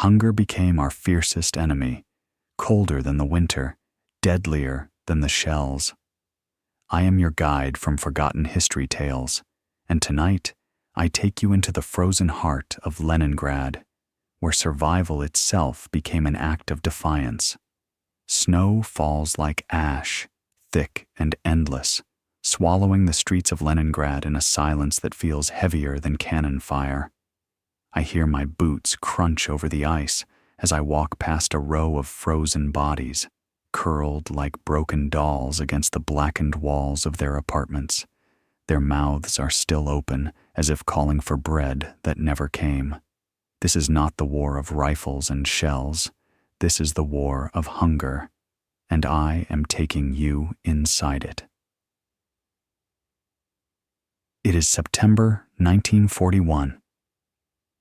Hunger became our fiercest enemy, colder than the winter, deadlier than the shells. I am your guide from forgotten history tales, and tonight I take you into the frozen heart of Leningrad, where survival itself became an act of defiance. Snow falls like ash, thick and endless, swallowing the streets of Leningrad in a silence that feels heavier than cannon fire. I hear my boots crunch over the ice as I walk past a row of frozen bodies, curled like broken dolls against the blackened walls of their apartments. Their mouths are still open, as if calling for bread that never came. This is not the war of rifles and shells. This is the war of hunger, and I am taking you inside it. It is September 1941.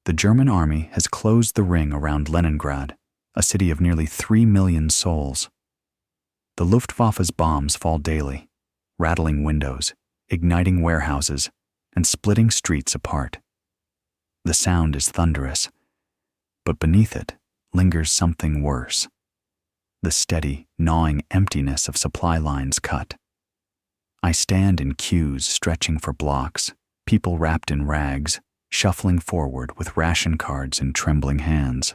The German army has closed the ring around Leningrad, a city of nearly 3 million souls. The Luftwaffe's bombs fall daily, rattling windows, igniting warehouses, and splitting streets apart. The sound is thunderous, but beneath it lingers something worse: the steady, gnawing emptiness of supply lines cut. I stand in queues stretching for blocks, people wrapped in rags, shuffling forward with ration cards in trembling hands.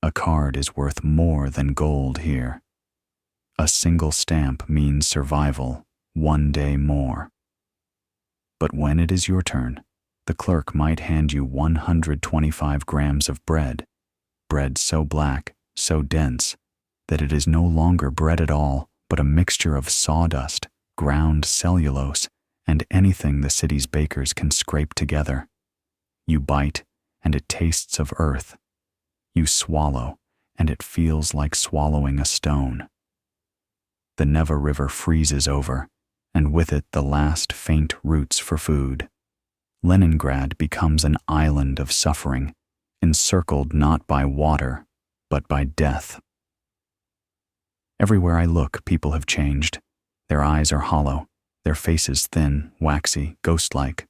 A card is worth more than gold here. A single stamp means survival one day more. But when it is your turn, the clerk might hand you 125 grams of bread so black, so dense, that it is no longer bread at all, but a mixture of sawdust, ground cellulose, and anything the city's bakers can scrape together. You bite, and it tastes of earth. You swallow, and it feels like swallowing a stone. The Neva River freezes over, and with it the last faint roots for food. Leningrad becomes an island of suffering, encircled not by water, but by death. Everywhere I look, people have changed. Their eyes are hollow, their faces thin, waxy, ghost-like.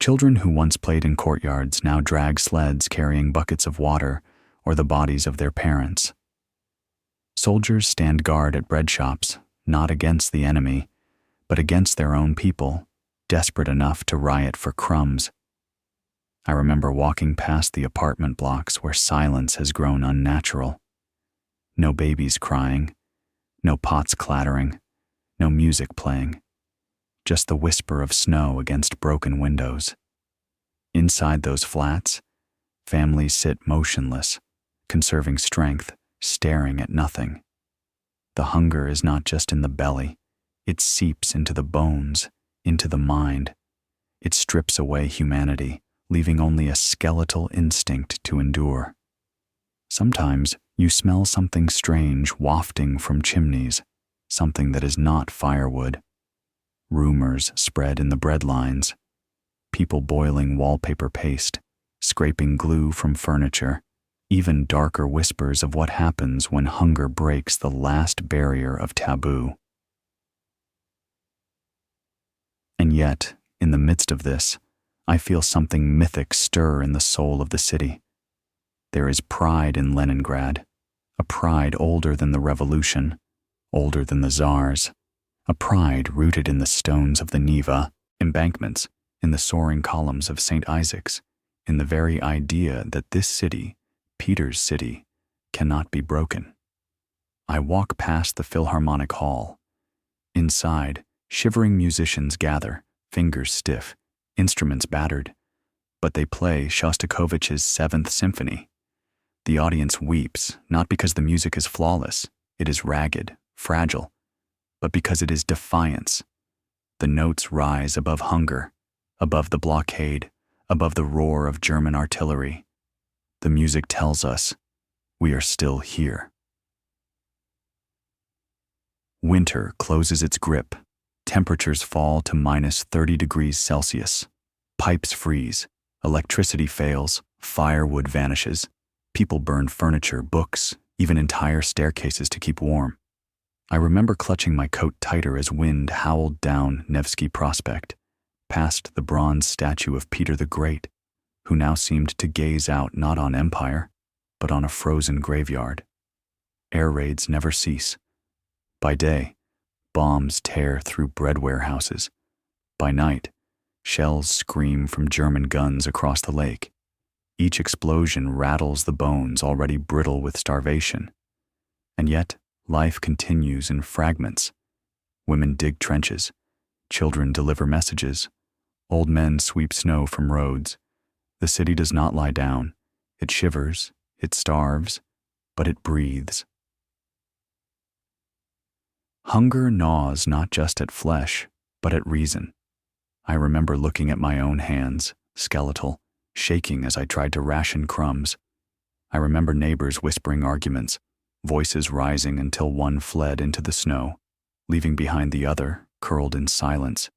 Children who once played in courtyards now drag sleds carrying buckets of water or the bodies of their parents. Soldiers stand guard at bread shops, not against the enemy, but against their own people, desperate enough to riot for crumbs. I remember walking past the apartment blocks where silence has grown unnatural. No babies crying, no pots clattering, no music playing, just the whisper of snow against broken windows. Inside those flats, families sit motionless, conserving strength, staring at nothing. The hunger is not just in the belly, it seeps into the bones, into the mind. It strips away humanity, leaving only a skeletal instinct to endure. Sometimes you smell something strange wafting from chimneys, something that is not firewood. Rumors spread in the bread lines, people boiling wallpaper paste, scraping glue from furniture, even darker whispers of what happens when hunger breaks the last barrier of taboo. And yet, in the midst of this, I feel something mythic stir in the soul of the city. There is pride in Leningrad, a pride older than the revolution, older than the czars, a pride rooted in the stones of the Neva embankments, in the soaring columns of St. Isaac's, in the very idea that this city, Peter's city, cannot be broken. I walk past the Philharmonic Hall. Inside, shivering musicians gather, fingers stiff, instruments battered, but they play Shostakovich's Seventh Symphony. The audience weeps, not because the music is flawless, it is ragged, fragile, but because it is defiance. The notes rise above hunger, above the blockade, above the roar of German artillery. The music tells us, we are still here. Winter closes its grip. Temperatures fall to minus 30 degrees Celsius. Pipes freeze, electricity fails, firewood vanishes. People burn furniture, books, even entire staircases to keep warm. I remember clutching my coat tighter as wind howled down Nevsky Prospect, past the bronze statue of Peter the Great, who now seemed to gaze out not on empire, but on a frozen graveyard. Air raids never cease. By day, bombs tear through bread warehouses. By night, shells scream from German guns across the lake. Each explosion rattles the bones already brittle with starvation. And yet, life continues in fragments. Women dig trenches. Children deliver messages. Old men sweep snow from roads. The city does not lie down. It shivers, it starves, but it breathes. Hunger gnaws not just at flesh, but at reason. I remember looking at my own hands, skeletal, shaking as I tried to ration crumbs. I remember neighbors whispering arguments, voices rising until one fled into the snow, leaving behind the other, curled in silence.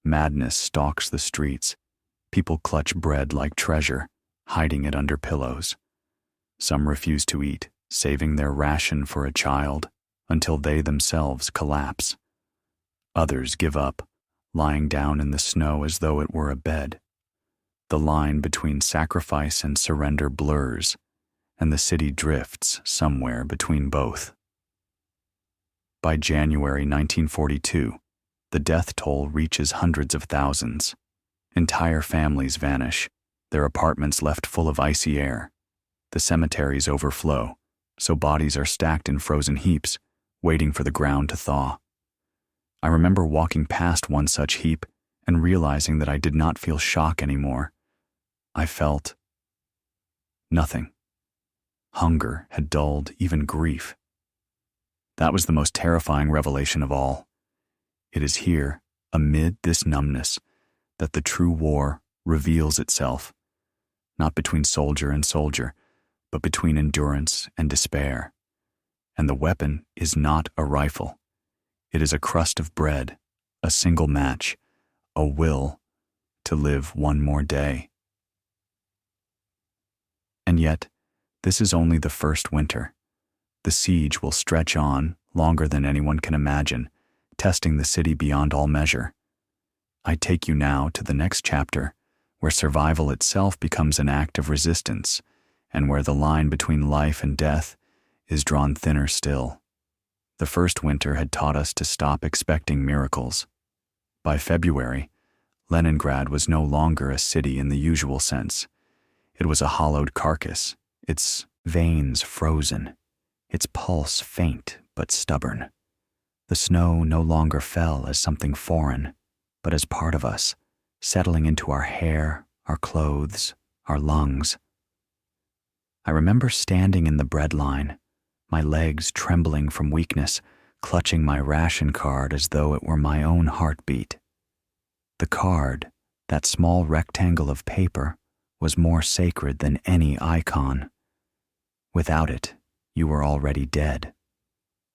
Madness stalks the streets. People clutch bread like treasure, hiding it under pillows. Some refuse to eat, saving their ration for a child, until they themselves collapse. Others give up, lying down in the snow as though it were a bed. The line between sacrifice and surrender blurs, and the city drifts somewhere between both. By January 1942, the death toll reaches hundreds of thousands. Entire families vanish, their apartments left full of icy air. The cemeteries overflow, so bodies are stacked in frozen heaps, waiting for the ground to thaw. I remember walking past one such heap and realizing that I did not feel shock anymore. I felt nothing. Hunger had dulled even grief. That was the most terrifying revelation of all. It is here, amid this numbness, that the true war reveals itself, not between soldier and soldier, but between endurance and despair. And the weapon is not a rifle. It is a crust of bread, a single match, a will to live one more day. And yet, this is only the first winter. The siege will stretch on longer than anyone can imagine, testing the city beyond all measure. I take you now to the next chapter, where survival itself becomes an act of resistance, and where the line between life and death is drawn thinner still. The first winter had taught us to stop expecting miracles. By February, Leningrad was no longer a city in the usual sense. It was a hollowed carcass, its veins frozen, its pulse faint but stubborn. The snow no longer fell as something foreign, but as part of us, settling into our hair, our clothes, our lungs. I remember standing in the bread line, my legs trembling from weakness, clutching my ration card as though it were my own heartbeat. The card, that small rectangle of paper, was more sacred than any icon. Without it, you were already dead.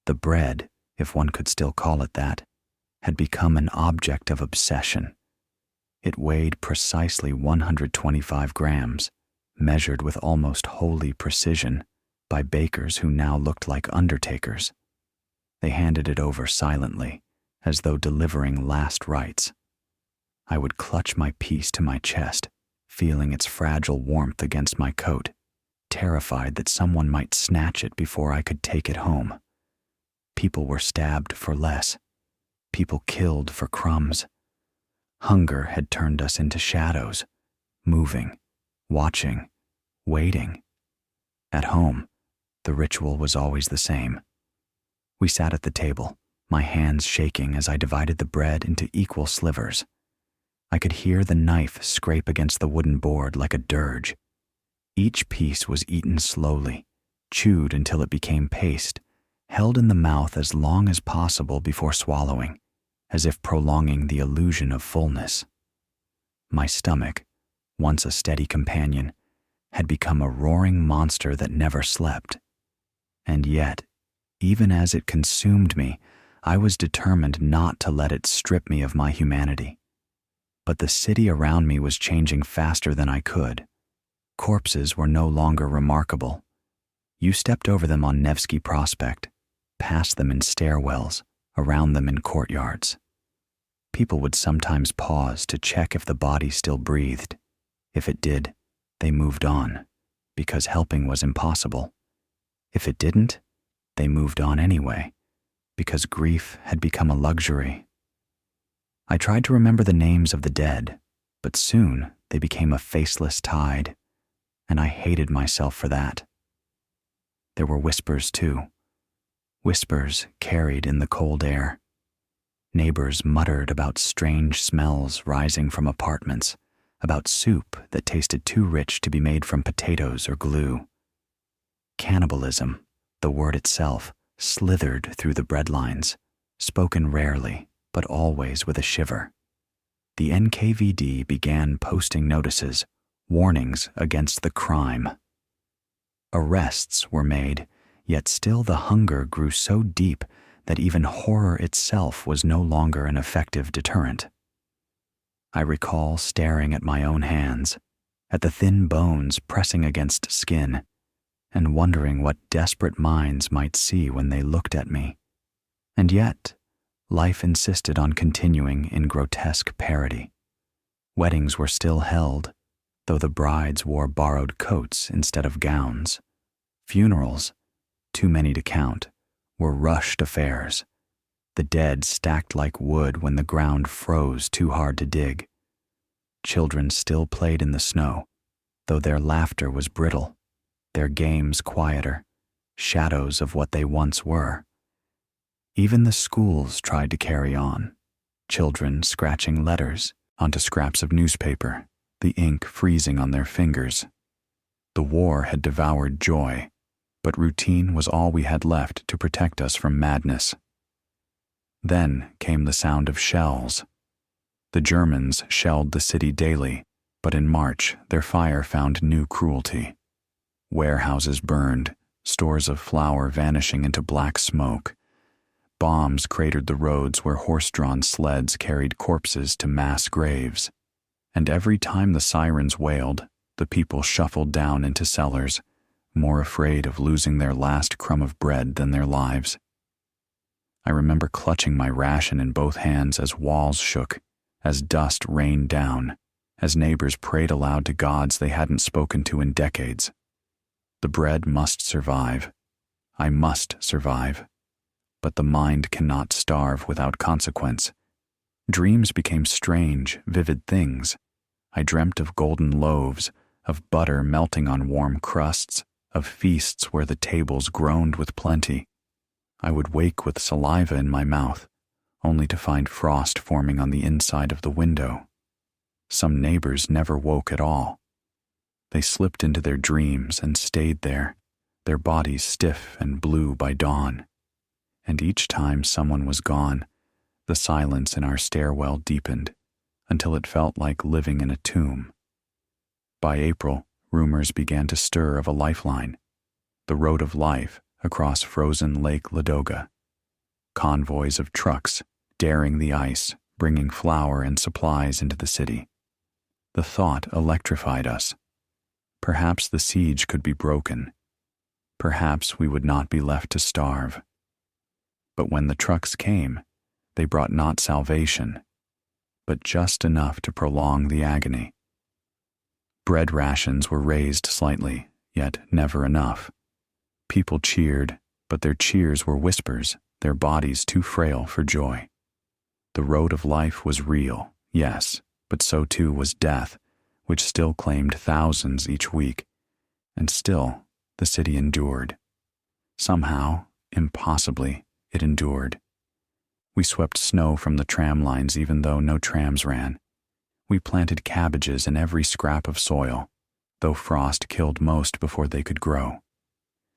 The bread, if one could still call it that, had become an object of obsession. It weighed precisely 125 grams, measured with almost holy precision by bakers who now looked like undertakers. They handed it over silently, as though delivering last rites. I would clutch my piece to my chest, feeling its fragile warmth against my coat, terrified that someone might snatch it before I could take it home. People were stabbed for less. People killed for crumbs. Hunger had turned us into shadows, moving, watching, waiting. At home, the ritual was always the same. We sat at the table, my hands shaking as I divided the bread into equal slivers. I could hear the knife scrape against the wooden board like a dirge. Each piece was eaten slowly, chewed until it became paste, held in the mouth as long as possible before swallowing, as if prolonging the illusion of fullness. My stomach, once a steady companion, had become a roaring monster that never slept. And yet, even as it consumed me, I was determined not to let it strip me of my humanity. But the city around me was changing faster than I could. Corpses were no longer remarkable. You stepped over them on Nevsky Prospect, past them in stairwells, around them in courtyards. People would sometimes pause to check if the body still breathed, If it did, they moved on, because helping was impossible. If it didn't, they moved on anyway, because grief had become a luxury. I tried to remember the names of the dead, but soon they became a faceless tide, and I hated myself for that. There were whispers, too. Whispers carried in the cold air. Neighbors muttered about strange smells rising from apartments, about soup that tasted too rich to be made from potatoes or glue. Cannibalism, the word itself, slithered through the breadlines, spoken rarely, but always with a shiver. The NKVD began posting notices, warnings against the crime. Arrests were made, yet still the hunger grew so deep that even horror itself was no longer an effective deterrent. I recall staring at my own hands, at the thin bones pressing against skin, and wondering what desperate minds might see when they looked at me. And yet, life insisted on continuing in grotesque parody. Weddings were still held, though the brides wore borrowed coats instead of gowns. Funerals, too many to count, were rushed affairs. The dead stacked like wood when the ground froze too hard to dig. Children still played in the snow, though their laughter was brittle, their games quieter, shadows of what they once were. Even the schools tried to carry on, children scratching letters onto scraps of newspaper, the ink freezing on their fingers. The war had devoured joy, but routine was all we had left to protect us from madness. Then came the sound of shells. The Germans shelled the city daily, but in March their fire found new cruelty. Warehouses burned, stores of flour vanishing into black smoke. Bombs cratered the roads where horse-drawn sleds carried corpses to mass graves. And every time the sirens wailed, the people shuffled down into cellars, more afraid of losing their last crumb of bread than their lives. I remember clutching my ration in both hands as walls shook, as dust rained down, as neighbors prayed aloud to gods they hadn't spoken to in decades. The bread must survive. I must survive. But the mind cannot starve without consequence. Dreams became strange, vivid things. I dreamt of golden loaves, of butter melting on warm crusts, of feasts where the tables groaned with plenty. I would wake with saliva in my mouth, only to find frost forming on the inside of the window. Some neighbors never woke at all. They slipped into their dreams and stayed there, their bodies stiff and blue by dawn. And each time someone was gone, the silence in our stairwell deepened, until it felt like living in a tomb. By April, rumors began to stir of a lifeline, the road of life across frozen Lake Ladoga. Convoys of trucks daring the ice, bringing flour and supplies into the city. The thought electrified us. Perhaps the siege could be broken. Perhaps we would not be left to starve. But when the trucks came, they brought not salvation, but just enough to prolong the agony. Bread rations were raised slightly, yet never enough. People cheered, but their cheers were whispers, their bodies too frail for joy. The road of life was real, yes, but so too was death, which still claimed thousands each week. And still, the city endured. Somehow, impossibly, it endured. We swept snow from the tram lines even though no trams ran. We planted cabbages in every scrap of soil, though frost killed most before they could grow.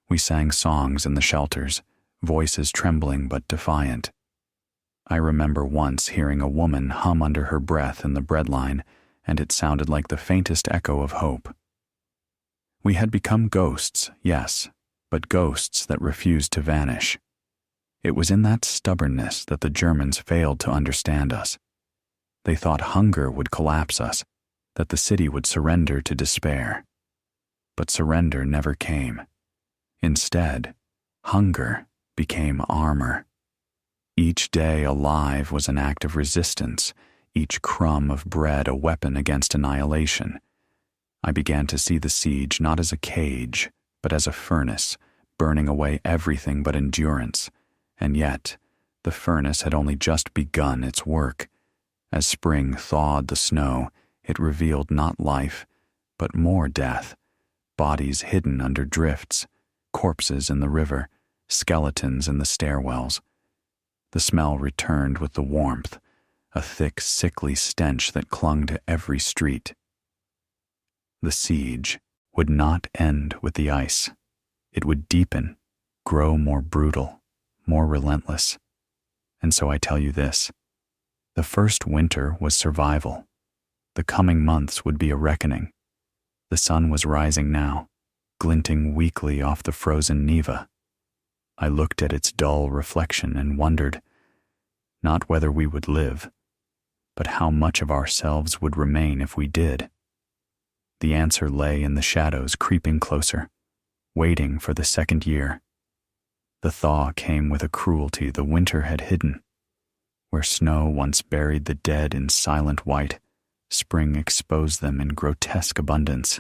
We sang songs in the shelters, voices trembling but defiant. I remember once hearing a woman hum under her breath in the breadline, and it sounded like the faintest echo of hope. We had become ghosts, yes, but ghosts that refused to vanish. It was in that stubbornness that the Germans failed to understand us. They thought hunger would collapse us, that the city would surrender to despair. But surrender never came. Instead, hunger became armor. Each day alive was an act of resistance, each crumb of bread a weapon against annihilation. I began to see the siege not as a cage, but as a furnace, burning away everything but endurance, and yet the furnace had only just begun its work. As spring thawed the snow, it revealed not life, but more death, bodies hidden under drifts, corpses in the river, skeletons in the stairwells. The smell returned with the warmth, a thick, sickly stench that clung to every street. The siege would not end with the ice. It would deepen, grow more brutal, more relentless. And so I tell you this: the first winter was survival. The coming months would be a reckoning. The sun was rising now, glinting weakly off the frozen Neva. I looked at its dull reflection and wondered, not whether we would live, but how much of ourselves would remain if we did. The answer lay in the shadows creeping closer, waiting for the second year. The thaw came with a cruelty the winter had hidden. Where snow once buried the dead in silent white, spring exposed them in grotesque abundance.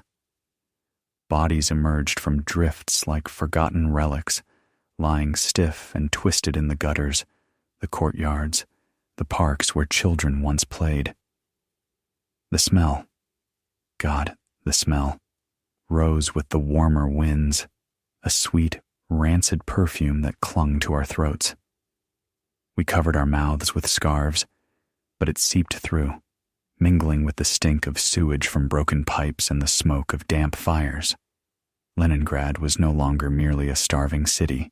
Bodies emerged from drifts like forgotten relics, lying stiff and twisted in the gutters, the courtyards, the parks where children once played. The smell, God, the smell, rose with the warmer winds, a sweet, rancid perfume that clung to our throats. We covered our mouths with scarves, but it seeped through, mingling with the stink of sewage from broken pipes and the smoke of damp fires. Leningrad was no longer merely a starving city.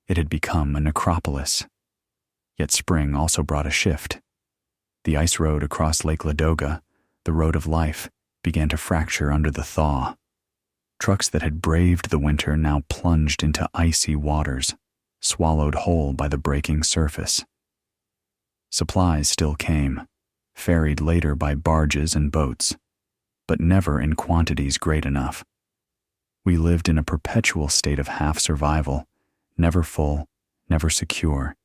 It had become a necropolis. Yet spring also brought a shift. The ice road across Lake Ladoga, the road of life, began to fracture under the thaw. Trucks that had braved the winter now plunged into icy waters, swallowed whole by the breaking surface. Supplies still came, ferried later by barges and boats, but never in quantities great enough. We lived in a perpetual state of half-survival, never full, never secure,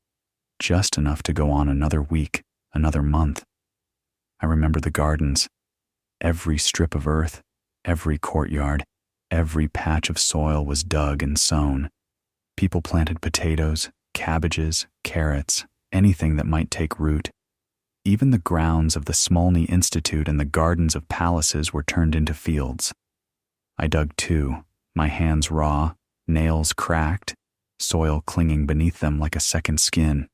just enough to go on another week, another month. I remember the gardens. Every strip of earth, every courtyard, every patch of soil was dug and sown. People planted potatoes, cabbages, carrots, anything that might take root. Even the grounds of the Smolny Institute and the gardens of palaces were turned into fields. I dug too, my hands raw, nails cracked, soil clinging beneath them like a second skin.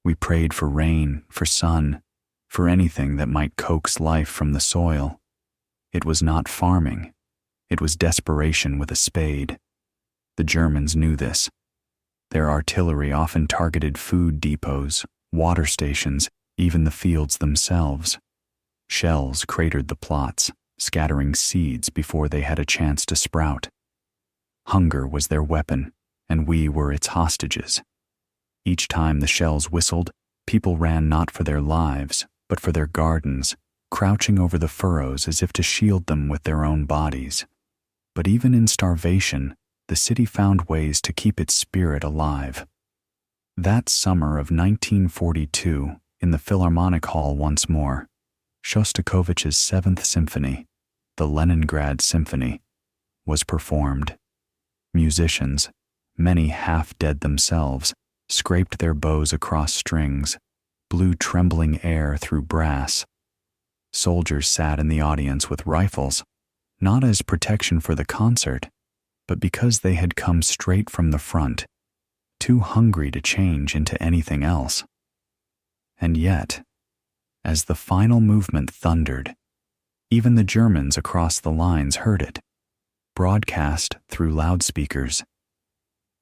We prayed for rain, for sun, for anything that might coax life from the soil. It was not farming. It was desperation with a spade. The Germans knew this. Their artillery often targeted food depots, water stations, even the fields themselves. Shells cratered the plots, scattering seeds before they had a chance to sprout. Hunger was their weapon, and we were its hostages. Each time the shells whistled, people ran not for their lives, but for their gardens, crouching over the furrows as if to shield them with their own bodies. But even in starvation, the city found ways to keep its spirit alive. That summer of 1942, in the Philharmonic Hall once more, Shostakovich's Seventh Symphony, the Leningrad Symphony, was performed. Musicians, many half-dead themselves, scraped their bows across strings, blew trembling air through brass. Soldiers sat in the audience with rifles, not as protection for the concert, but because they had come straight from the front, too hungry to change into anything else. And yet, as the final movement thundered, even the Germans across the lines heard it, broadcast through loudspeakers.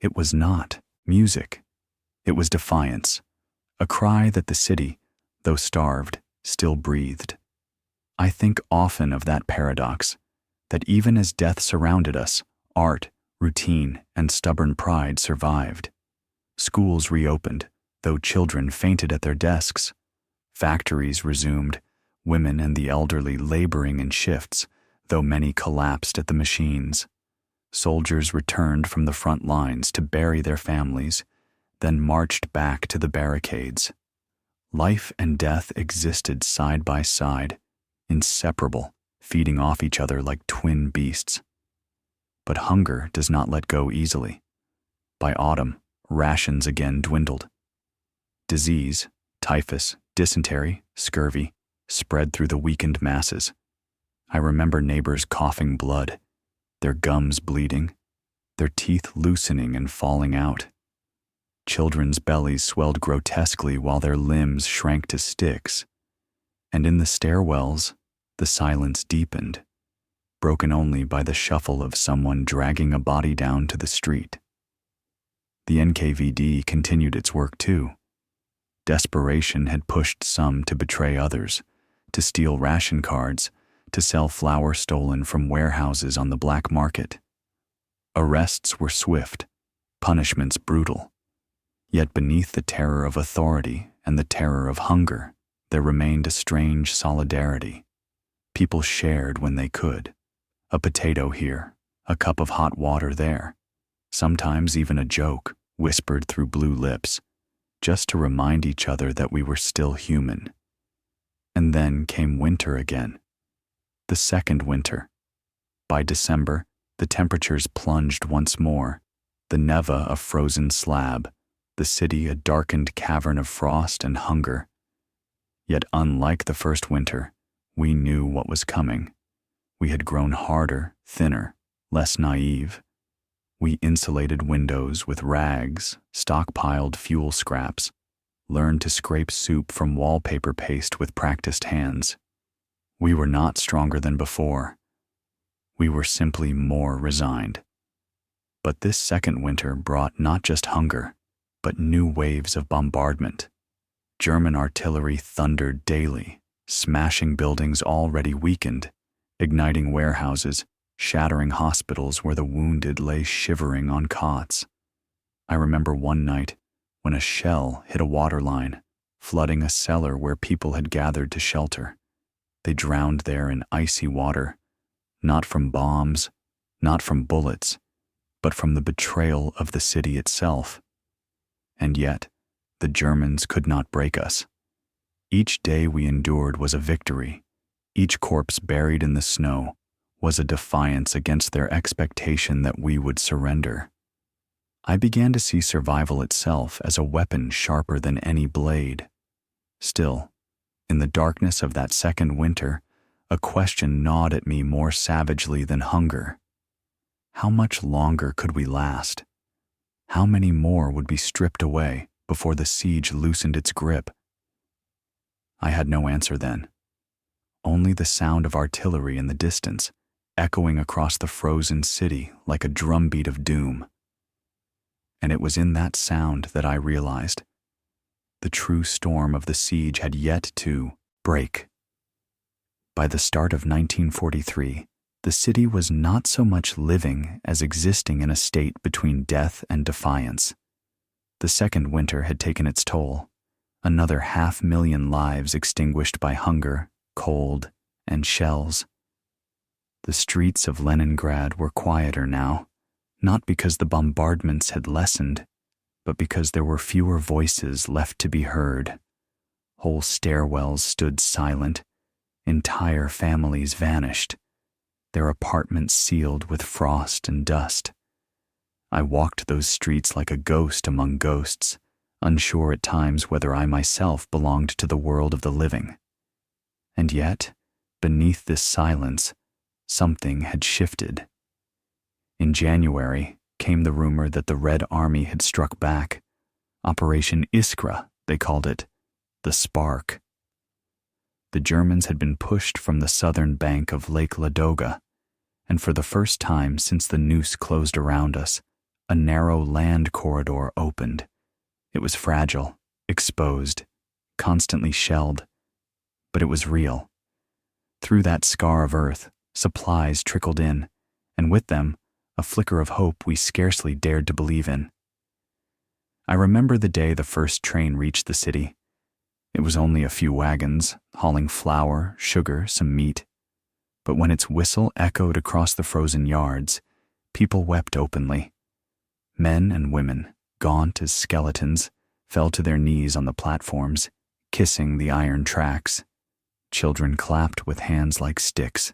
It was not music. It was defiance, a cry that the city, though starved, still breathed. I think often of that paradox, that even as death surrounded us, art, routine, and stubborn pride survived. Schools reopened, though children fainted at their desks. Factories resumed, women and the elderly laboring in shifts, though many collapsed at the machines. Soldiers returned from the front lines to bury their families, then marched back to the barricades. Life and death existed side by side, inseparable, feeding off each other like twin beasts. But hunger does not let go easily. By autumn, rations again dwindled. Disease, typhus, dysentery, scurvy, spread through the weakened masses. I remember neighbors coughing blood, their gums bleeding, their teeth loosening and falling out. Children's bellies swelled grotesquely while their limbs shrank to sticks. And in the stairwells, the silence deepened, broken only by the shuffle of someone dragging a body down to the street. The NKVD continued its work too. Desperation had pushed some to betray others, to steal ration cards, to sell flour stolen from warehouses on the black market. Arrests were swift, punishments brutal. Yet beneath the terror of authority and the terror of hunger, there remained a strange solidarity. People shared when they could. A potato here, a cup of hot water there. Sometimes even a joke, whispered through blue lips, just to remind each other that we were still human. And then came winter again. The second winter. By December, the temperatures plunged once more, the Neva a frozen slab, the city a darkened cavern of frost and hunger. Yet unlike the first winter, we knew what was coming. We had grown harder, thinner, less naive. We insulated windows with rags, stockpiled fuel scraps, learned to scrape soup from wallpaper paste with practiced hands. We were not stronger than before. We were simply more resigned. But this second winter brought not just hunger, but new waves of bombardment. German artillery thundered daily, smashing buildings already weakened, igniting warehouses, shattering hospitals where the wounded lay shivering on cots. I remember one night when a shell hit a water line, flooding a cellar where people had gathered to shelter. They drowned there in icy water, not from bombs, not from bullets, but from the betrayal of the city itself. And yet, the Germans could not break us. Each day we endured was a victory. Each corpse buried in the snow was a defiance against their expectation that we would surrender. I began to see survival itself as a weapon sharper than any blade. Still, in the darkness of that second winter, a question gnawed at me more savagely than hunger. How much longer could we last? How many more would be stripped away before the siege loosened its grip? I had no answer then. Only the sound of artillery in the distance, echoing across the frozen city like a drumbeat of doom. And it was in that sound that I realized the true storm of the siege had yet to break. By the start of 1943, the city was not so much living as existing in a state between death and defiance. The second winter had taken its toll, another 500,000 lives extinguished by hunger, cold, and shells. The streets of Leningrad were quieter now, not because the bombardments had lessened, but because there were fewer voices left to be heard. Whole stairwells stood silent, entire families vanished, their apartments sealed with frost and dust. I walked those streets like a ghost among ghosts, unsure at times whether I myself belonged to the world of the living. And yet, beneath this silence, something had shifted. In January came the rumor that the Red Army had struck back. Operation Iskra, they called it, the spark. The Germans had been pushed from the southern bank of Lake Ladoga, and for the first time since the noose closed around us, a narrow land corridor opened. It was fragile, exposed, constantly shelled, but it was real. Through that scar of earth, supplies trickled in, and with them, a flicker of hope we scarcely dared to believe in. I remember the day the first train reached the city. It was only a few wagons, hauling flour, sugar, some meat. But when its whistle echoed across the frozen yards, people wept openly. Men and women, gaunt as skeletons, fell to their knees on the platforms, kissing the iron tracks. Children clapped with hands like sticks,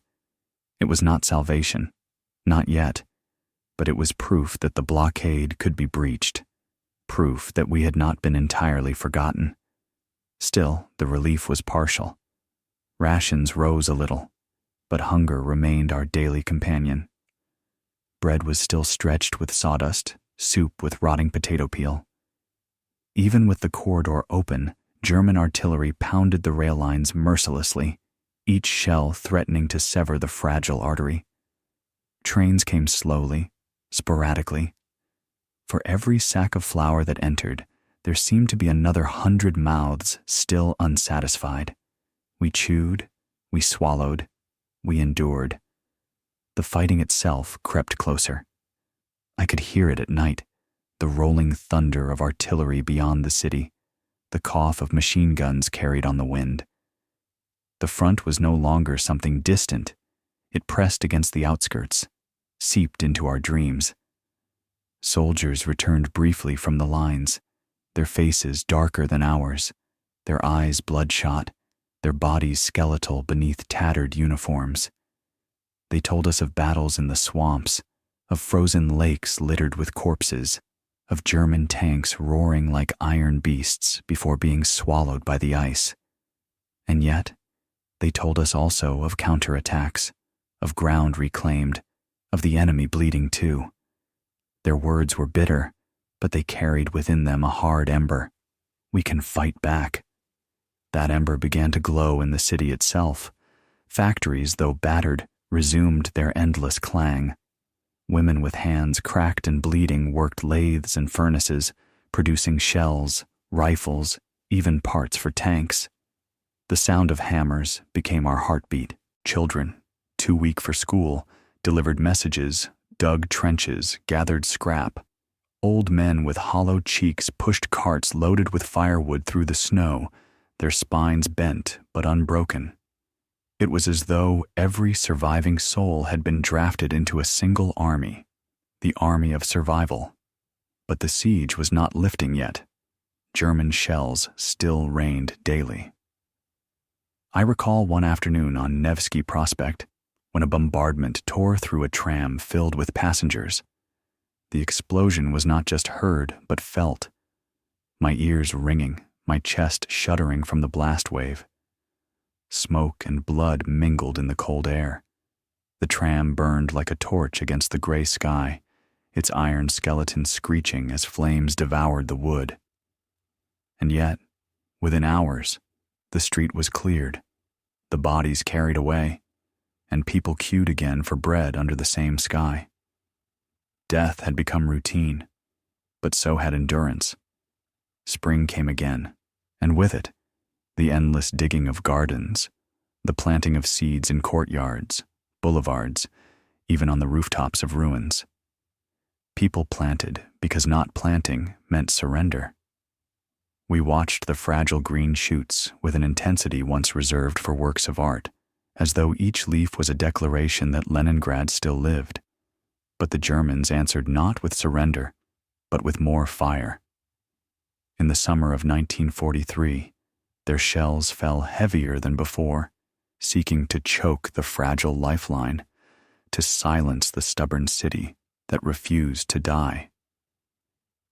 It was not salvation, not yet, but it was proof that the blockade could be breached, proof that we had not been entirely forgotten. Still, the relief was partial. Rations rose a little, but hunger remained our daily companion. Bread was still stretched with sawdust, soup with rotting potato peel. Even with the corridor open, German artillery pounded the rail lines mercilessly, each shell threatening to sever the fragile artery. Trains came slowly, sporadically. For every sack of flour that entered, there seemed to be another 100 mouths still unsatisfied. We chewed, we swallowed, we endured. The fighting itself crept closer. I could hear it at night, the rolling thunder of artillery beyond the city, the cough of machine guns carried on the wind. The front was no longer something distant. It pressed against the outskirts, seeped into our dreams. Soldiers returned briefly from the lines, their faces darker than ours, their eyes bloodshot, their bodies skeletal beneath tattered uniforms. They told us of battles in the swamps, of frozen lakes littered with corpses, of German tanks roaring like iron beasts before being swallowed by the ice. And yet, they told us also of counterattacks, of ground reclaimed, of the enemy bleeding too. Their words were bitter, but they carried within them a hard ember. We can fight back. That ember began to glow in the city itself. Factories, though battered, resumed their endless clang. Women with hands cracked and bleeding worked lathes and furnaces, producing shells, rifles, even parts for tanks. The sound of hammers became our heartbeat. Children, too weak for school, delivered messages, dug trenches, gathered scrap. Old men with hollow cheeks pushed carts loaded with firewood through the snow, their spines bent but unbroken. It was as though every surviving soul had been drafted into a single army, the army of survival. But the siege was not lifting yet. German shells still rained daily. I recall one afternoon on Nevsky Prospect when a bombardment tore through a tram filled with passengers. The explosion was not just heard, but felt. My ears ringing, my chest shuddering from the blast wave. Smoke and blood mingled in the cold air. The tram burned like a torch against the gray sky, its iron skeleton screeching as flames devoured the wood. And yet, within hours, the street was cleared, the bodies carried away, and people queued again for bread under the same sky. Death had become routine, but so had endurance. Spring came again, and with it, the endless digging of gardens, the planting of seeds in courtyards, boulevards, even on the rooftops of ruins. People planted because not planting meant surrender. We watched the fragile green shoots with an intensity once reserved for works of art, as though each leaf was a declaration that Leningrad still lived. But the Germans answered not with surrender, but with more fire. In the summer of 1943, their shells fell heavier than before, seeking to choke the fragile lifeline, to silence the stubborn city that refused to die.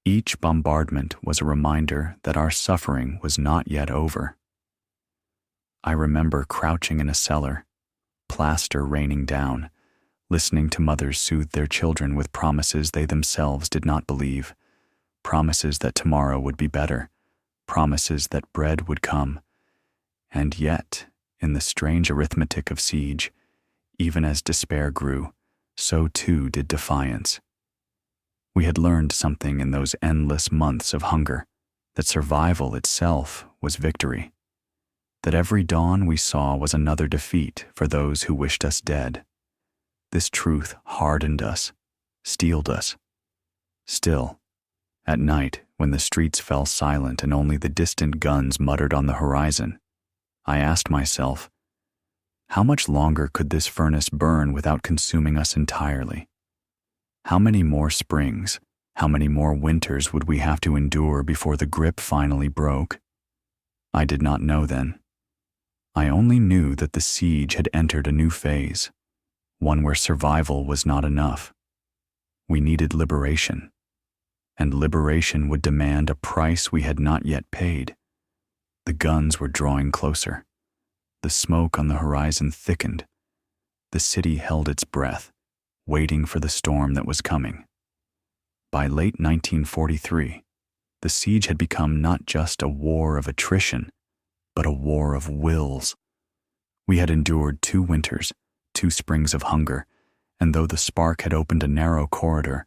Each bombardment was a reminder that our suffering was not yet over. I remember crouching in a cellar, plaster raining down, listening to mothers soothe their children with promises they themselves did not believe, promises that tomorrow would be better, promises that bread would come. And yet, in the strange arithmetic of siege, even as despair grew, so too did defiance. We had learned something in those endless months of hunger, that survival itself was victory, that every dawn we saw was another defeat for those who wished us dead. This truth hardened us, steeled us. Still, at night, when the streets fell silent and only the distant guns muttered on the horizon, I asked myself, how much longer could this furnace burn without consuming us entirely? How many more springs, how many more winters would we have to endure before the grip finally broke? I did not know then. I only knew that the siege had entered a new phase, one where survival was not enough. We needed liberation, and liberation would demand a price we had not yet paid. The guns were drawing closer. The smoke on the horizon thickened. The city held its breath, waiting for the storm that was coming. By late 1943, the siege had become not just a war of attrition, but a war of wills. We had endured 2 winters, 2 springs of hunger, and though the spark had opened a narrow corridor,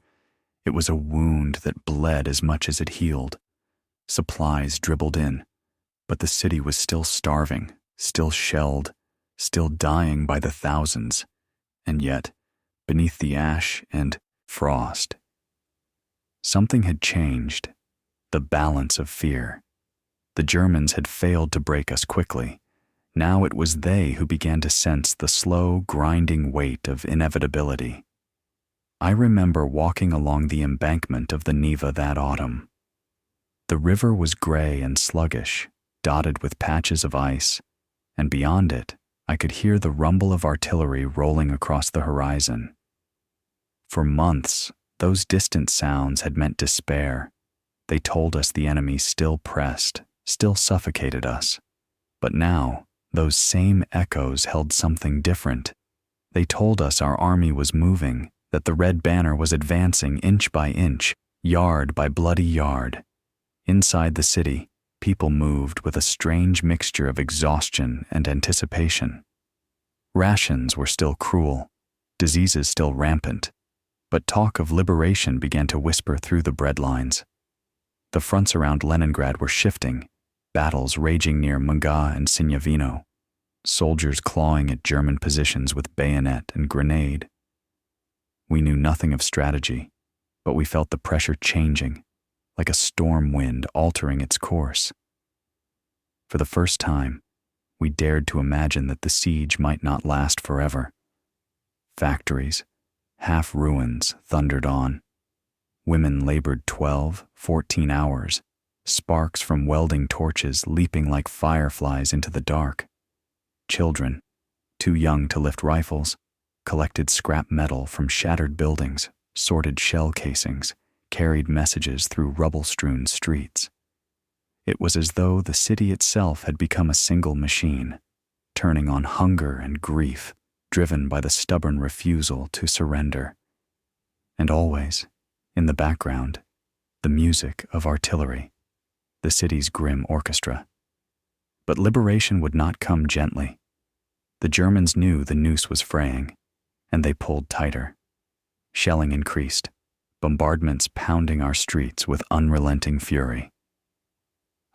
it was a wound that bled as much as it healed. Supplies dribbled in, but the city was still starving, still shelled, still dying by the thousands, and yet, beneath the ash and frost, something had changed, the balance of fear. The Germans had failed to break us quickly. Now it was they who began to sense the slow, grinding weight of inevitability. I remember walking along the embankment of the Neva that autumn. The river was gray and sluggish, dotted with patches of ice, and beyond it, I could hear the rumble of artillery rolling across the horizon. For months, those distant sounds had meant despair. They told us the enemy still pressed, still suffocated us. But now, those same echoes held something different. They told us our army was moving, that the red banner was advancing inch by inch, yard by bloody yard. Inside the city, people moved with a strange mixture of exhaustion and anticipation. Rations were still cruel, diseases still rampant, but talk of liberation began to whisper through the breadlines. The fronts around Leningrad were shifting, battles raging near Munga and Sinyavino, soldiers clawing at German positions with bayonet and grenade. We knew nothing of strategy, but we felt the pressure changing, like a storm wind altering its course. For the first time, we dared to imagine that the siege might not last forever. Factories, half ruins, thundered on. Women labored 12, 14 hours, sparks from welding torches leaping like fireflies into the dark. Children, too young to lift rifles, collected scrap metal from shattered buildings, sorted shell casings, carried messages through rubble-strewn streets. It was as though the city itself had become a single machine, turning on hunger and grief, driven by the stubborn refusal to surrender. And always, in the background, the music of artillery, the city's grim orchestra. But liberation would not come gently. The Germans knew the noose was fraying, and they pulled tighter. Shelling increased, bombardments pounding our streets with unrelenting fury.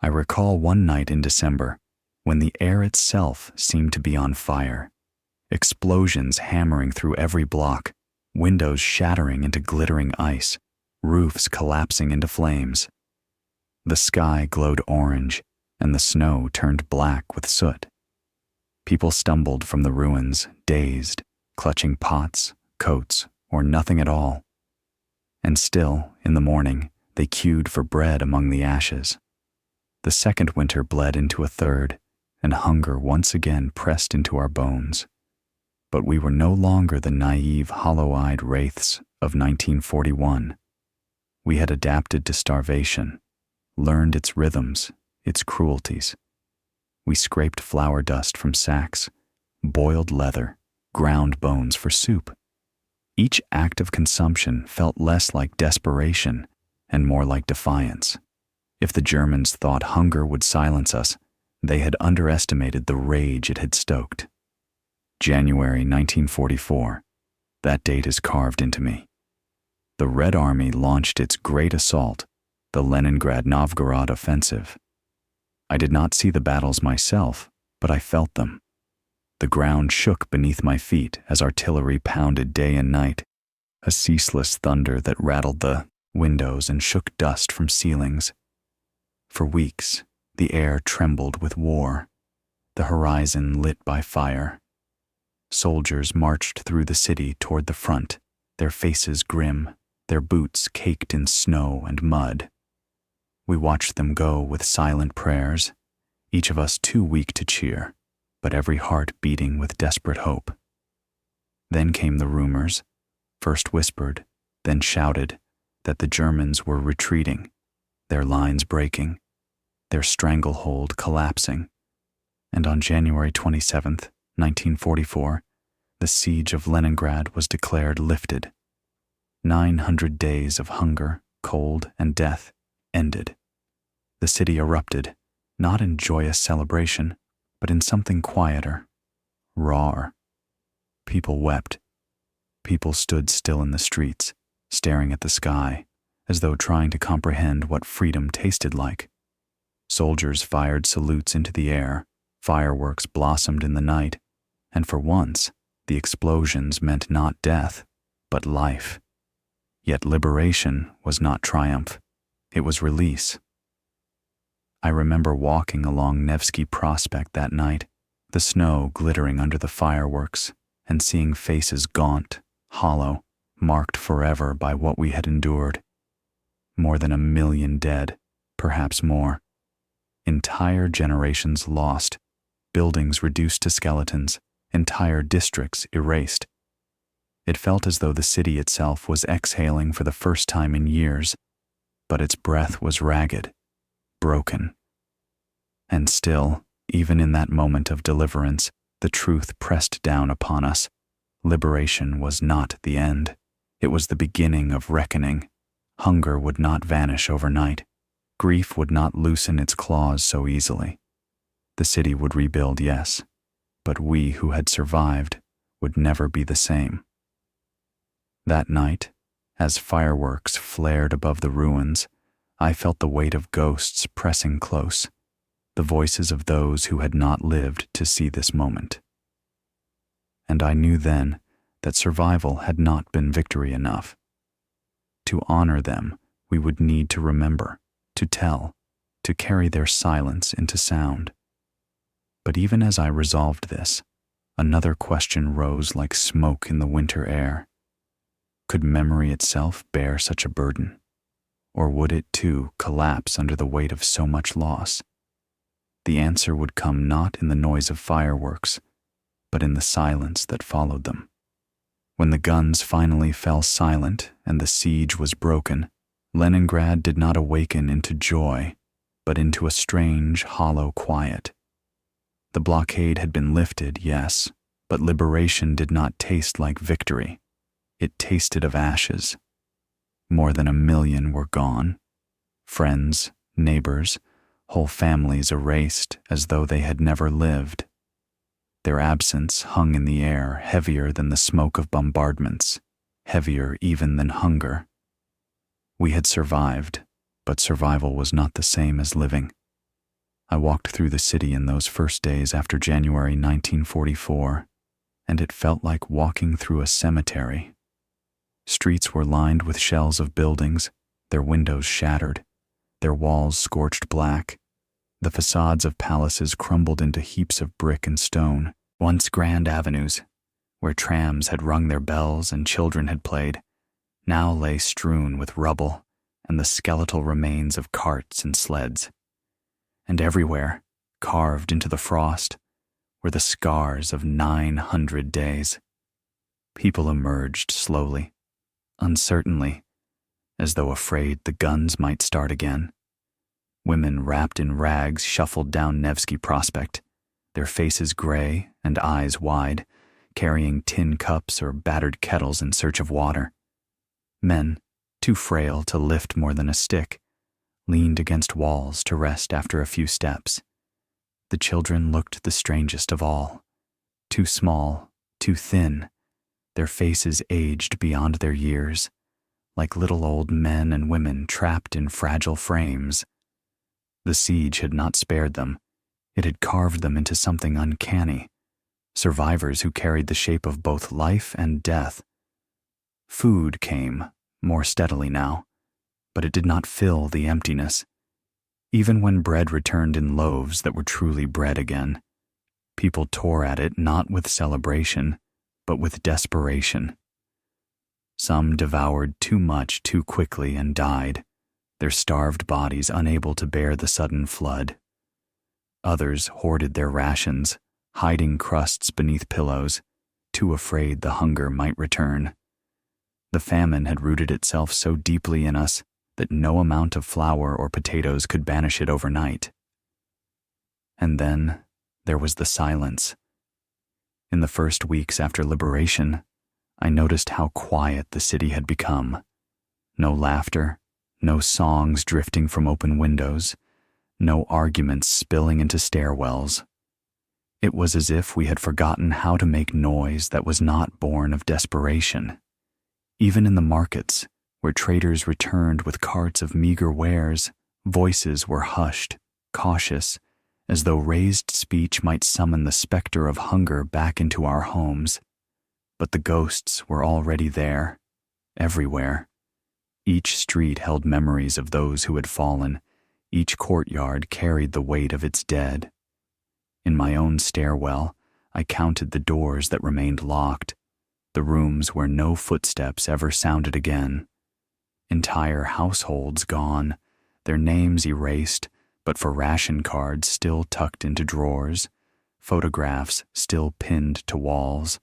I recall one night in December when the air itself seemed to be on fire, explosions hammering through every block, windows shattering into glittering ice, roofs collapsing into flames. The sky glowed orange, and the snow turned black with soot. People stumbled from the ruins, dazed, clutching pots, coats, or nothing at all. And still, in the morning, they queued for bread among the ashes. The second winter bled into a third, and hunger once again pressed into our bones. But we were no longer the naive, hollow-eyed wraiths of 1941. We had adapted to starvation, learned its rhythms, its cruelties. We scraped flour dust from sacks, boiled leather, ground bones for soup. Each act of consumption felt less like desperation and more like defiance. If the Germans thought hunger would silence us, they had underestimated the rage it had stoked. January 1944. That date is carved into me. The Red Army launched its great assault, the Leningrad-Novgorod offensive. I did not see the battles myself, but I felt them. The ground shook beneath my feet as artillery pounded day and night, a ceaseless thunder that rattled the windows and shook dust from ceilings. For weeks, the air trembled with war, the horizon lit by fire. Soldiers marched through the city toward the front, their faces grim, their boots caked in snow and mud. We watched them go with silent prayers, each of us too weak to cheer, but every heart beating with desperate hope. Then came the rumors, first whispered, then shouted, that the Germans were retreating, their lines breaking, their stranglehold collapsing. And on January 27th, 1944, the siege of Leningrad was declared lifted. 900 days of hunger, cold, and death ended. The city erupted, not in joyous celebration, but in something quieter, rawer. People wept. People stood still in the streets, staring at the sky, as though trying to comprehend what freedom tasted like. Soldiers fired salutes into the air, fireworks blossomed in the night, and for once, the explosions meant not death, but life. Yet liberation was not triumph, it was release. I remember walking along Nevsky Prospect that night, the snow glittering under the fireworks, and seeing faces gaunt, hollow, marked forever by what we had endured. More than 1 million dead, perhaps more. Entire generations lost, buildings reduced to skeletons, entire districts erased. It felt as though the city itself was exhaling for the first time in years, but its breath was ragged, broken. And still, even in that moment of deliverance, the truth pressed down upon us. Liberation was not the end. It was the beginning of reckoning. Hunger would not vanish overnight. Grief would not loosen its claws so easily. The city would rebuild, yes, but we who had survived would never be the same. That night, as fireworks flared above the ruins, I felt the weight of ghosts pressing close, the voices of those who had not lived to see this moment. And I knew then that survival had not been victory enough. To honor them, we would need to remember, to tell, to carry their silence into sound. But even as I resolved this, another question rose like smoke in the winter air. Could memory itself bear such a burden? Or would it, too, collapse under the weight of so much loss? The answer would come not in the noise of fireworks, but in the silence that followed them. When the guns finally fell silent and the siege was broken, Leningrad did not awaken into joy, but into a strange, hollow quiet. The blockade had been lifted, yes, but liberation did not taste like victory. It tasted of ashes. More than 1 million were gone. Friends, neighbors, whole families erased as though they had never lived. Their absence hung in the air heavier than the smoke of bombardments, heavier even than hunger. We had survived, but survival was not the same as living. I walked through the city in those first days after January 1944, and it felt like walking through a cemetery. Streets were lined with shells of buildings, their windows shattered, their walls scorched black. The facades of palaces crumbled into heaps of brick and stone. Once grand avenues, where trams had rung their bells and children had played, now lay strewn with rubble and the skeletal remains of carts and sleds. And everywhere, carved into the frost, were the scars of 900 days. People emerged slowly, uncertainly, as though afraid the guns might start again. Women wrapped in rags shuffled down Nevsky Prospect, their faces gray and eyes wide, carrying tin cups or battered kettles in search of water. Men, too frail to lift more than a stick, leaned against walls to rest after a few steps. The children looked the strangest of all. Too small, too thin, their faces aged beyond their years, like little old men and women trapped in fragile frames. The siege had not spared them. It had carved them into something uncanny, survivors who carried the shape of both life and death. Food came, more steadily now, but it did not fill the emptiness. Even when bread returned in loaves that were truly bread again, people tore at it not with celebration, but with desperation. Some devoured too much too quickly and died, their starved bodies unable to bear the sudden flood. Others hoarded their rations, hiding crusts beneath pillows, too afraid the hunger might return. The famine had rooted itself so deeply in us that no amount of flour or potatoes could banish it overnight. And then there was the silence. In the first weeks after liberation, I noticed how quiet the city had become. No laughter, no songs drifting from open windows, no arguments spilling into stairwells. It was as if we had forgotten how to make noise that was not born of desperation. Even in the markets, where traders returned with carts of meager wares, voices were hushed, cautious, as though raised speech might summon the specter of hunger back into our homes. But the ghosts were already there, everywhere. Each street held memories of those who had fallen. Each courtyard carried the weight of its dead. In my own stairwell, I counted the doors that remained locked, the rooms where no footsteps ever sounded again. Entire households gone, their names erased, but for ration cards still tucked into drawers, photographs still pinned to walls.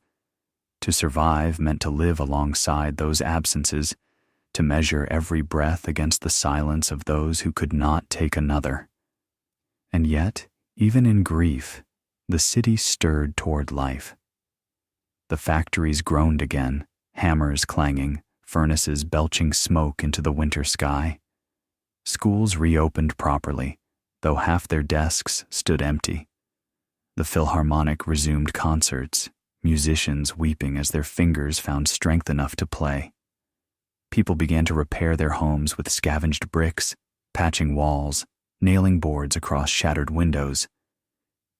To survive meant to live alongside those absences, to measure every breath against the silence of those who could not take another. And yet, even in grief, the city stirred toward life. The factories groaned again, hammers clanging, furnaces belching smoke into the winter sky. Schools reopened properly, though half their desks stood empty. The Philharmonic resumed concerts, musicians weeping as their fingers found strength enough to play. People began to repair their homes with scavenged bricks, patching walls, nailing boards across shattered windows.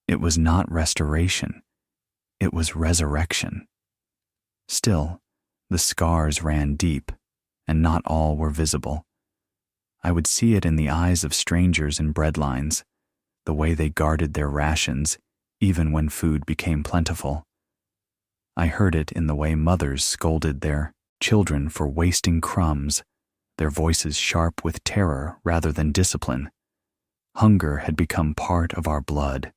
It was not restoration, it was resurrection. Still, the scars ran deep, and not all were visible. I would see it in the eyes of strangers in breadlines, the way they guarded their rations, even when food became plentiful. I heard it in the way mothers scolded their children for wasting crumbs, their voices sharp with terror rather than discipline. Hunger had become part of our blood.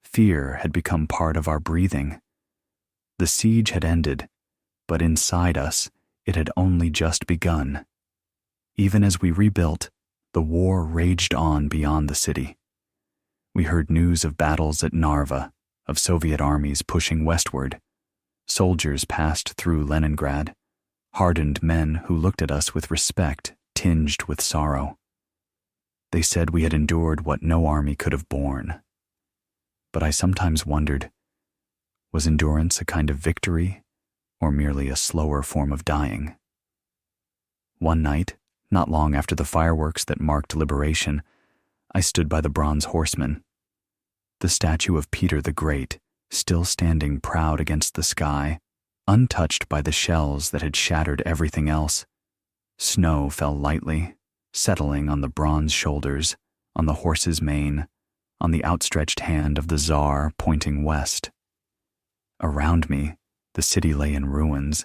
Fear had become part of our breathing. The siege had ended, but inside us, it had only just begun. Even as we rebuilt, the war raged on beyond the city. We heard news of battles at Narva, of Soviet armies pushing westward. Soldiers passed through Leningrad, hardened men who looked at us with respect, tinged with sorrow. They said we had endured what no army could have borne. But I sometimes wondered, was endurance a kind of victory, or merely a slower form of dying? One night, not long after the fireworks that marked liberation, I stood by the Bronze Horseman, the statue of Peter the Great, still standing proud against the sky, untouched by the shells that had shattered everything else. Snow fell lightly, settling on the bronze shoulders, on the horse's mane, on the outstretched hand of the Tsar pointing west. Around me, the city lay in ruins,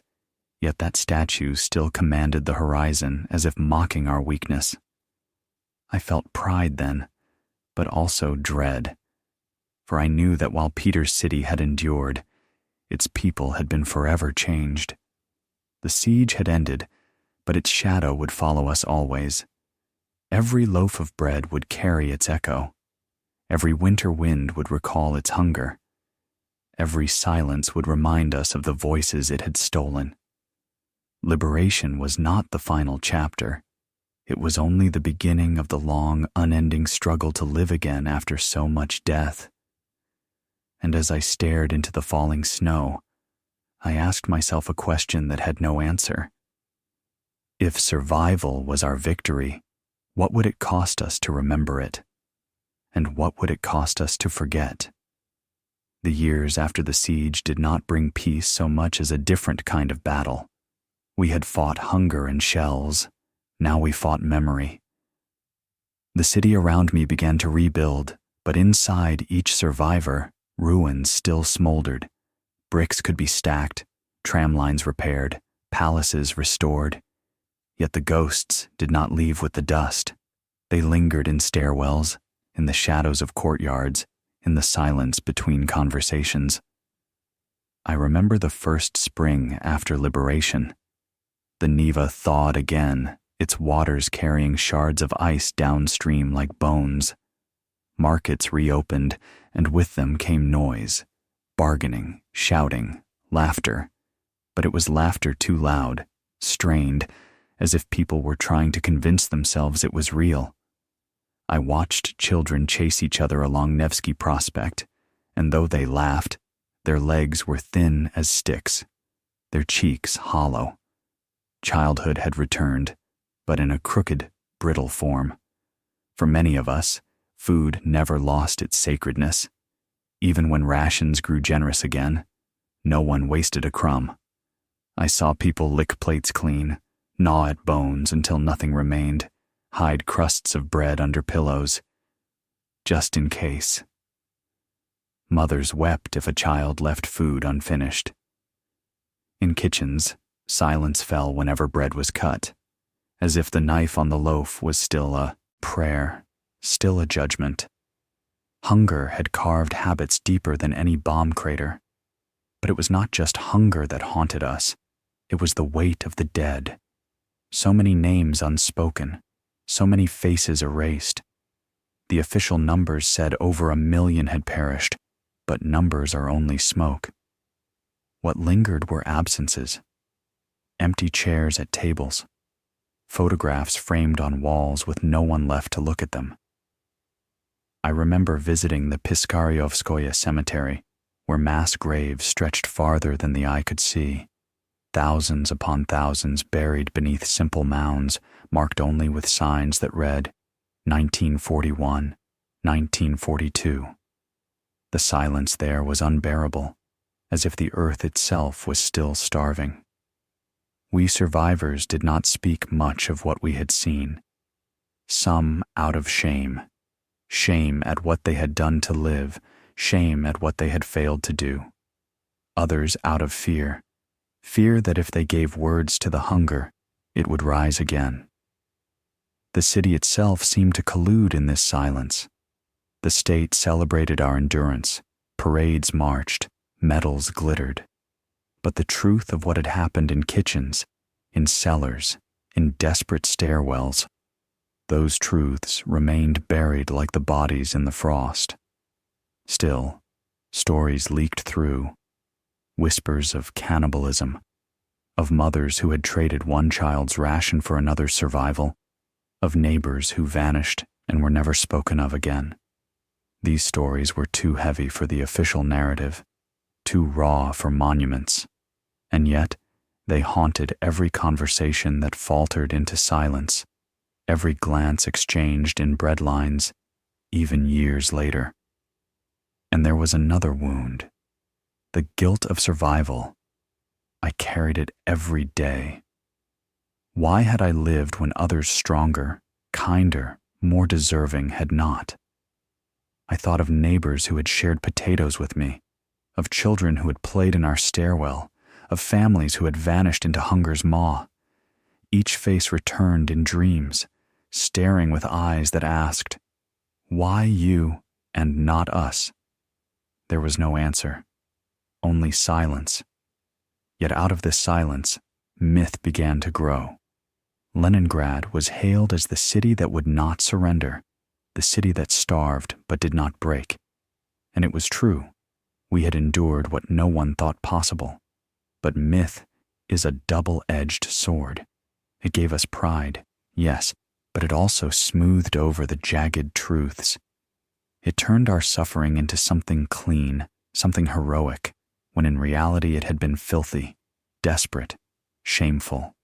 yet that statue still commanded the horizon as if mocking our weakness. I felt pride then, but also dread, for I knew that while Peter's city had endured, its people had been forever changed. The siege had ended, but its shadow would follow us always. Every loaf of bread would carry its echo. Every winter wind would recall its hunger. Every silence would remind us of the voices it had stolen. Liberation was not the final chapter. It was only the beginning of the long, unending struggle to live again after so much death. And as I stared into the falling snow, I asked myself a question that had no answer. If survival was our victory, what would it cost us to remember it? And what would it cost us to forget? The years after the siege did not bring peace so much as a different kind of battle. We had fought hunger and shells. Now we fought memory. The city around me began to rebuild, but inside each survivor, ruins still smoldered. Bricks could be stacked, tram lines repaired, palaces restored. Yet the ghosts did not leave with the dust. They lingered in stairwells, in the shadows of courtyards, in the silence between conversations. I remember the first spring after liberation. The Neva thawed again, its waters carrying shards of ice downstream like bones. Markets reopened, and with them came noise, bargaining, shouting, laughter. But it was laughter too loud, strained, as if people were trying to convince themselves it was real. I watched children chase each other along Nevsky Prospect, and though they laughed, their legs were thin as sticks, their cheeks hollow. Childhood had returned, but in a crooked, brittle form. For many of us, food never lost its sacredness. Even when rations grew generous again, no one wasted a crumb. I saw people lick plates clean, gnaw at bones until nothing remained, hide crusts of bread under pillows, just in case. Mothers wept if a child left food unfinished. In kitchens, silence fell whenever bread was cut, as if the knife on the loaf was still a prayer, still a judgment. Hunger had carved habits deeper than any bomb crater. But it was not just hunger that haunted us. It was the weight of the dead. So many names unspoken, so many faces erased. The official numbers said over 1 million had perished, but numbers are only smoke. What lingered were absences. Empty chairs at tables. Photographs framed on walls with no one left to look at them. I remember visiting the Piskaryovskoye cemetery, where mass graves stretched farther than the eye could see. Thousands upon thousands buried beneath simple mounds, marked only with signs that read 1941, 1942. The silence there was unbearable, as if the earth itself was still starving. We survivors did not speak much of what we had seen. Some out of shame. Shame at what they had done to live, shame at what they had failed to do. Others out of fear. Fear that if they gave words to the hunger, it would rise again. The city itself seemed to collude in this silence. The state celebrated our endurance, parades marched, medals glittered. But the truth of what had happened in kitchens, in cellars, in desperate stairwells, those truths remained buried like the bodies in the frost. Still, stories leaked through, whispers of cannibalism, of mothers who had traded one child's ration for another's survival, of neighbors who vanished and were never spoken of again. These stories were too heavy for the official narrative, too raw for monuments, and yet they haunted every conversation that faltered into silence, every glance exchanged in breadlines, even years later. And there was another wound, the guilt of survival. I carried it every day. Why had I lived when others stronger, kinder, more deserving had not? I thought of neighbors who had shared potatoes with me, of children who had played in our stairwell, of families who had vanished into hunger's maw. Each face returned in dreams, staring with eyes that asked, "Why you and not us?" There was no answer, only silence. Yet out of this silence, myth began to grow. Leningrad was hailed as the city that would not surrender, the city that starved but did not break. And it was true. We had endured what no one thought possible. But myth is a double-edged sword. It gave us pride, yes, but it also smoothed over the jagged truths. It turned our suffering into something clean, something heroic, when in reality it had been filthy, desperate, shameful.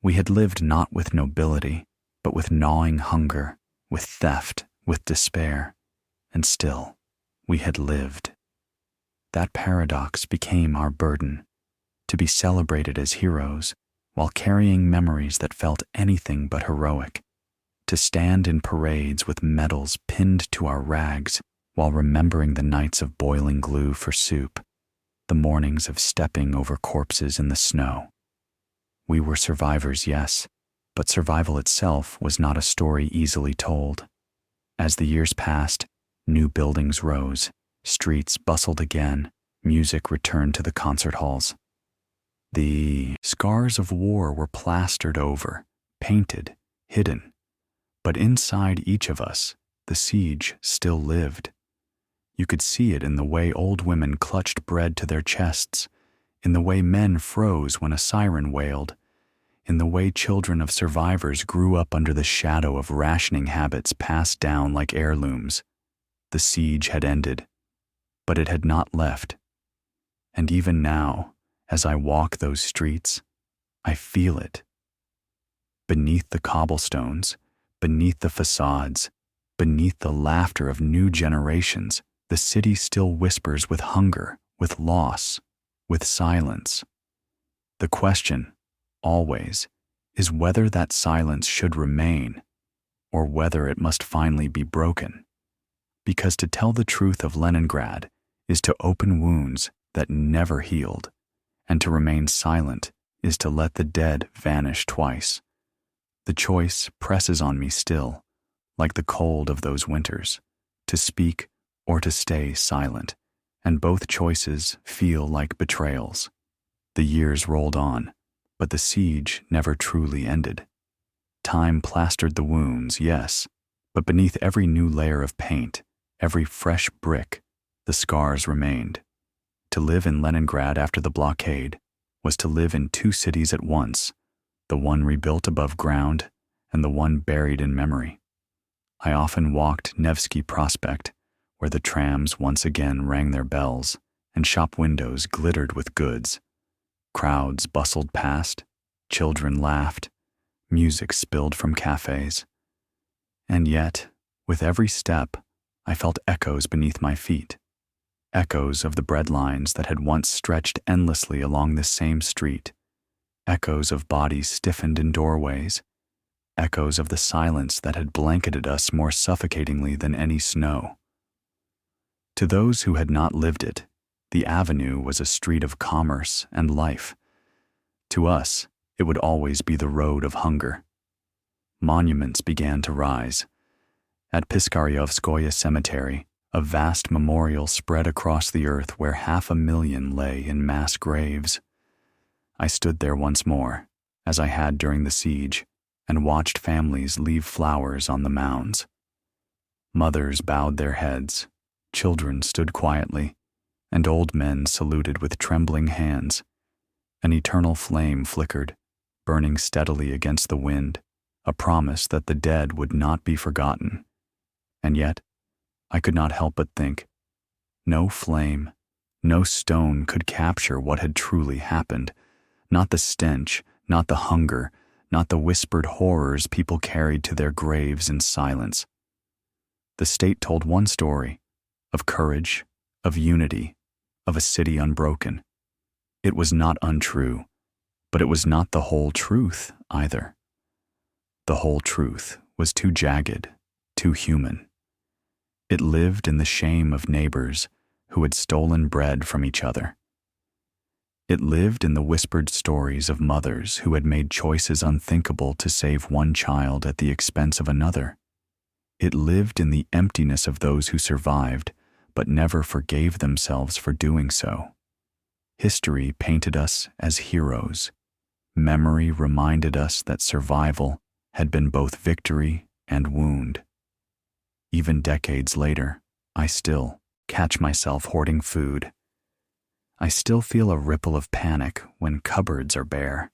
We had lived not with nobility, but with gnawing hunger, with theft, with despair, and still, we had lived. That paradox became our burden, to be celebrated as heroes, while carrying memories that felt anything but heroic, to stand in parades with medals pinned to our rags, while remembering the nights of boiling glue for soup, the mornings of stepping over corpses in the snow. We were survivors, yes, but survival itself was not a story easily told. As the years passed, new buildings rose, streets bustled again, Music returned to the concert halls. The scars of war were plastered over, painted, hidden. But inside each of us, the siege still lived. You could see it in the way old women clutched bread to their chests, in the way men froze when a siren wailed, in the way children of survivors grew up under the shadow of rationing habits passed down like heirlooms. The siege had ended, but it had not left. And even now, as I walk those streets, I feel it. Beneath the cobblestones, beneath the facades, beneath the laughter of new generations, the city still whispers with hunger, with loss, with silence. The question, always, is whether that silence should remain, or whether it must finally be broken. Because to tell the truth of Leningrad is to open wounds that never healed, and to remain silent is to let the dead vanish twice. The choice presses on me still, like the cold of those winters, to speak or to stay silent, and both choices feel like betrayals. The years rolled on, but the siege never truly ended. Time plastered the wounds, yes, but beneath every new layer of paint, every fresh brick, the scars remained. To live in Leningrad after the blockade was to live in two cities at once, the one rebuilt above ground and the one buried in memory. I often walked Nevsky Prospect, where the trams once again rang their bells and shop windows glittered with goods. Crowds bustled past, children laughed, music spilled from cafes. And yet, with every step, I felt echoes beneath my feet, echoes of the bread lines that had once stretched endlessly along this same street, echoes of bodies stiffened in doorways, echoes of the silence that had blanketed us more suffocatingly than any snow. To those who had not lived it, the avenue was a street of commerce and life. To us, it would always be the road of hunger. Monuments began to rise. At Piskaryovskoye Cemetery, a vast memorial spread across the earth where 500,000 lay in mass graves. I stood there once more, as I had during the siege, and watched families leave flowers on the mounds. Mothers bowed their heads, children stood quietly, and old men saluted with trembling hands. An eternal flame flickered, burning steadily against the wind, a promise that the dead would not be forgotten. And yet, I could not help but think, no flame, no stone could capture what had truly happened, not the stench, not the hunger, not the whispered horrors people carried to their graves in silence. The state told one story, of courage, of unity, of a city unbroken. It was not untrue, but it was not the whole truth either. The whole truth was too jagged, too human. It lived in the shame of neighbors who had stolen bread from each other. It lived in the whispered stories of mothers who had made choices unthinkable to save one child at the expense of another. It lived in the emptiness of those who survived, but never forgave themselves for doing so. History painted us as heroes. Memory reminded us that survival had been both victory and wound. Even decades later, I still catch myself hoarding food. I still feel a ripple of panic when cupboards are bare.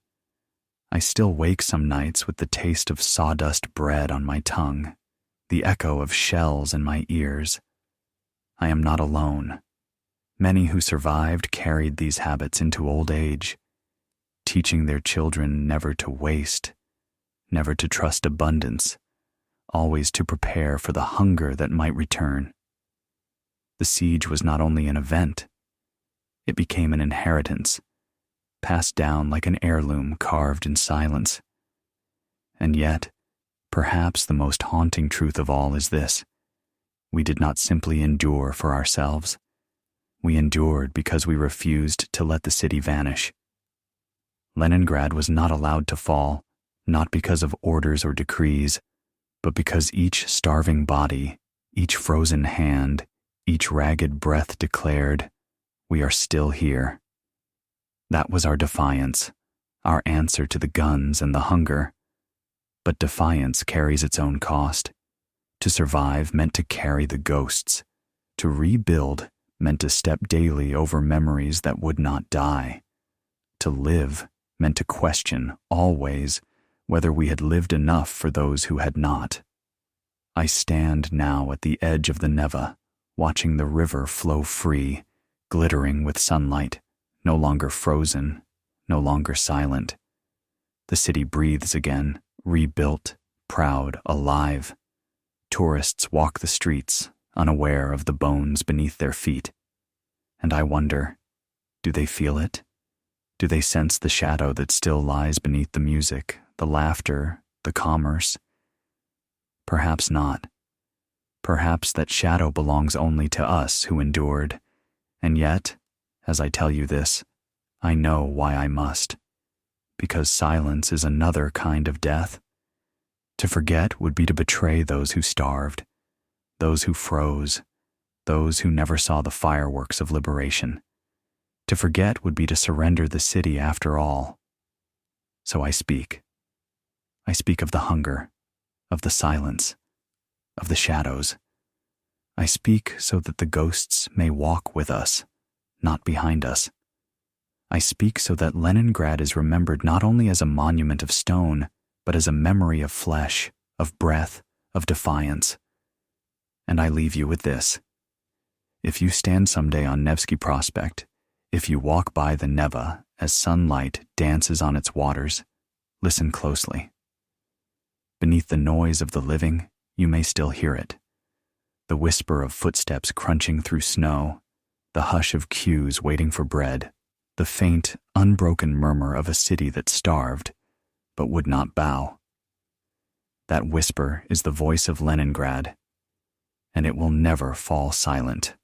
I still wake some nights with the taste of sawdust bread on my tongue, the echo of shells in my ears. I am not alone. Many who survived carried these habits into old age, teaching their children never to waste, never to trust abundance, always to prepare for the hunger that might return. The siege was not only an event, it became an inheritance, passed down like an heirloom carved in silence. And yet, perhaps the most haunting truth of all is this: we did not simply endure for ourselves. We endured because we refused to let the city vanish. Leningrad was not allowed to fall, not because of orders or decrees, but because each starving body, each frozen hand, each ragged breath declared, We are still here. That was our defiance, our answer to the guns and the hunger. But defiance carries its own cost. To survive meant to carry the ghosts. To rebuild meant to step daily over memories that would not die. To live meant to question, always, whether we had lived enough for those who had not. I stand now at the edge of the Neva, watching the river flow free, glittering with sunlight, no longer frozen, no longer silent. The city breathes again, rebuilt, proud, alive. Tourists walk the streets, unaware of the bones beneath their feet. And I wonder, do they feel it? Do they sense the shadow that still lies beneath the music, the laughter, the commerce? Perhaps not. Perhaps that shadow belongs only to us who endured. And yet, as I tell you this, I know why I must. Because silence is another kind of death. To forget would be to betray those who starved, those who froze, those who never saw the fireworks of liberation. To forget would be to surrender the city after all. So I speak. I speak of the hunger, of the silence, of the shadows. I speak so that the ghosts may walk with us, not behind us. I speak so that Leningrad is remembered not only as a monument of stone, but as a memory of flesh, of breath, of defiance. And I leave you with this. If you stand someday on Nevsky Prospect, if you walk by the Neva as sunlight dances on its waters, listen closely. Beneath the noise of the living, you may still hear it. The whisper of footsteps crunching through snow, the hush of queues waiting for bread, the faint, unbroken murmur of a city that starved, but would not bow. That whisper is the voice of Leningrad, and it will never fall silent.